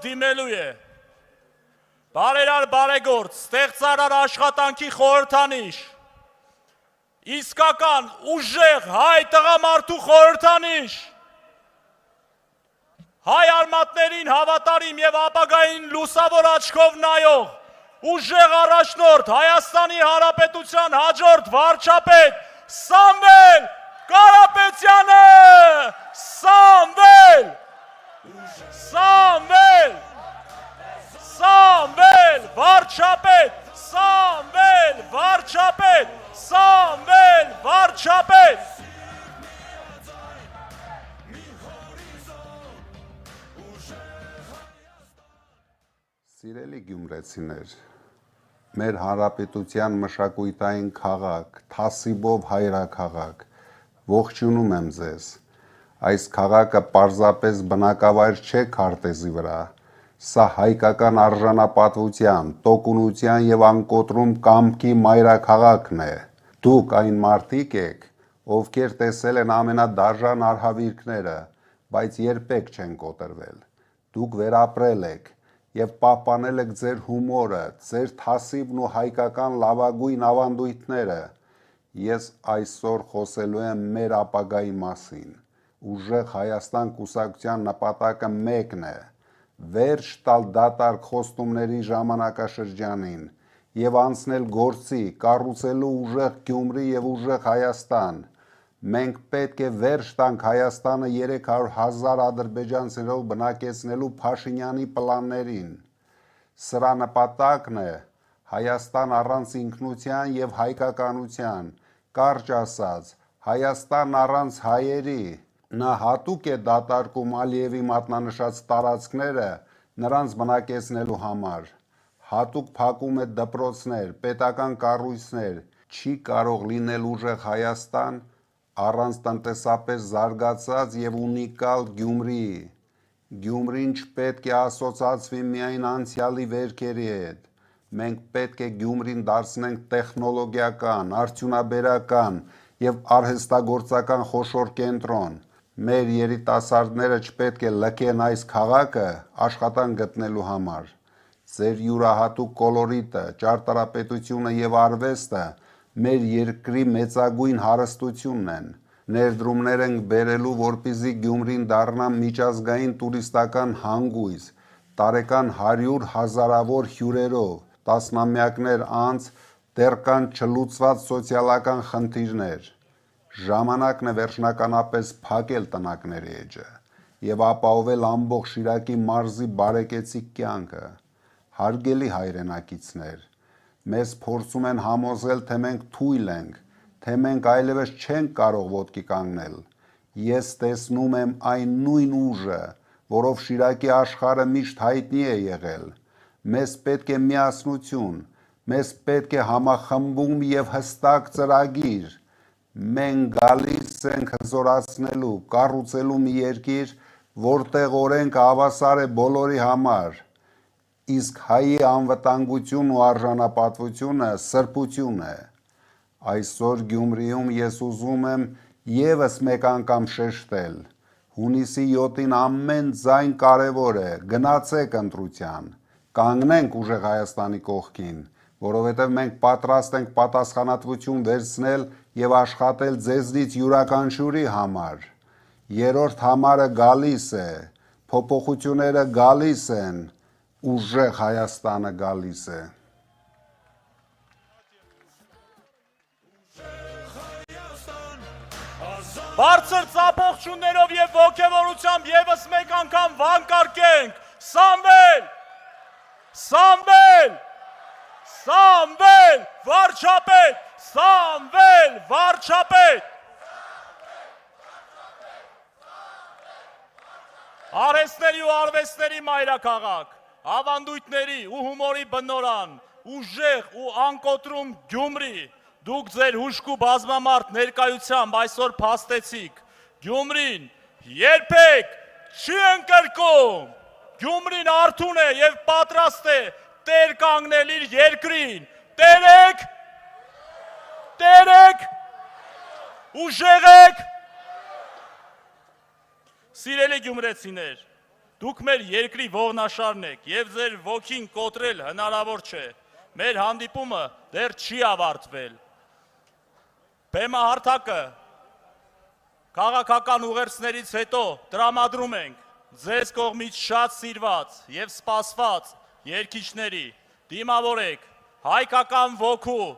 դիմելու է։ Բարերար բարեգործ, ստեղծարար աշխատանքի խորհրդանիշ, իսկական ուժեղ հայ տղամարդու խորհրդանիշ, հայ արմատներին հավատարիմ եւ ապագային լուսավոր աչքով նայող, ուժեղ առաջնորդ Հայաստանի Հանրապետության հաջորդ վարչապետ Սամվել Կարապետյանը, Սամվել վարչապետ, Սամվել վարչապետ, Սամվել վարչապետ։ Սիրելի գյումրեցիներ, մեր հանրապետության մշակութային քաղաք, թասիբով հայրաքաղաք, ողջունում եմ ձեզ։ Այս քաղաքը պարզապես բնակավայր չէ քարտեզի վրա, սա հայկական արժանապատվության, տոկունության եւ անկոտրում կամքի մայրաքաղաքն է։ Դուք այն մարդիկ եք, ովքեր տեսել են ամենադարժան արհավիրքները, բայց երբեք չեն կոտրվել։ Դուք վերապրել եք եւ պահպանել եք ձեր հումորը, ձեր թասիբն ու հայկական լավագույն ավանդույթները։ Ես այսօր խոսելու եմ մեր ապագայի մասին։ Ուժեղ Հայաստան կուսակցության նպատակը մեկն է՝ վերջ տալ դատարկ խոստումների ժամանակաշրջանին եւ անցնել գործի, կառուցելու ուժեղ Գյումրի եւ ուժեղ Հայաստան։ Մենք պետք է վերջ տանք Հայաստանը 300,000 ադրբեջանցիներով բնակեցնելու Փաշինյանի պլաններին։ Սրա նպատակն է Հայաստան առանց ինքնության եւ հայկականության, կարճ ասած, Հայաստան առանց հայերի։ Նա հատուկ է դատարկում Ալիևի մատնանշած տարածքները նրանց բնակեցնելու համար, հատուկ փակում է դպրոցներ, պետական կառույցներ, չի կարող լինել ուժեղ Հայաստան առանց տնտեսապես զարգացած եւ ունիկալ Գյումրիի։ Գյումրին չպետք է ասոցացվի միայն անցյալի վերքերի հետ։ Մենք պետք է Գյումրին դարձնենք տեխնոլոգիական, արդյունաբերական եւ արհեստագործական խոշոր կենտրոն։ Մեր երիտասարդները չպետք է լքեն այս քաղաքը աշխատանք գտնելու համար։ Ձեր յուրահատուկ կոլորիտը, ճարտարապետությունը եւ արվեստը մեր երկրի մեծագույն հարստությունն են։ Ներդրումներ ենք բերելու, որպեսզի Գյումրին դառնա միջազգային տուրիստական հանգույց, տարեկան 100,000-ավոր հյուրերով, տասնամյակներ անց դեռ կան չլուծված սոցիալական խնդիրներ։ Ժամանակն է վերջնականապես փակել տնակների էջը եւ ապահովել ամբողջ Շիրակի մարզի բարեկեցիկ կյանքը։ Հարգելի հայրենակիցներ, մեզ փորձում են համոզել, թե մենք թույլ ենք, թե մենք այլևս չենք կարող ոտքի կանգնել։ Ես տեսնում եմ այն նույն ուժը, որով Շիրակի աշխարհը միշտ հայտնի է եղել։ Մեզ պետք է միասնություն, մեզ պետք է համախմբում եւ հստակ ծրագիր։ Մենք գալիս ենք հզորացնելու, կառուցելու մի երկիր, որտեղ օրենքը հավասար է բոլորի համար, իսկ հայի անվտանգությունն ու արժանապատվությունը սրբություն է։ Այսօր Գյումրիում ես ուզում եմ եւս մեկ անգամ շեշտել. հունիսի 7-ին ամեն ձայն կարևոր է, գնացեք ընտրության, կանգնենք ուժեղ Հայաստանի կողքին, որովհետև մենք պատրաստ ենք պատասխանատվություն վերցնել եւ աշխատել ձեզնից յուրաքանչյուրի համար։ Երրորդ համարը գալիս է, փոփոխությունները գալիս են, ուժեղ Հայաստանը գալիս է։ Բարձր ծափողջուններով եւ ոգևորությամբ եւս մեկ անգամ վանկարկենք. Սամվել! Սամվել! Սամվել վարչապետ! Սամվել վարչապետ! Արհեստների ու արվեստների մայրաքաղաք, ավանդույթների ու հումորի բնօրրան, ուժեղ ու անկոտրում Գյումրի, դուք ձեր հուժկ ու բազմամարդ ներկայությամբ այսօր փաստեցիք, Գյումրին երբեք չի ընկրկում, Գյումրին արթուն է եւ պատրաստ է տեր կանգնել իր երկրին, տերեք, ուժեղ եք, սիրելի գյումրեցիներ, Դուք մեր երկրի ողնաշարն եք եւ ձեր ոգին կոտրել հնարավոր չէ։ Մեր հանդիպումը դեռ չի ավարտվել։ Բեմահարթակը քաղաքական ուղերձներից հետո տրամադրում ենք ձեզ կողմից շատ սիրված եւ սպասված երգիչների։ Դիմավորեք հայկական ոգու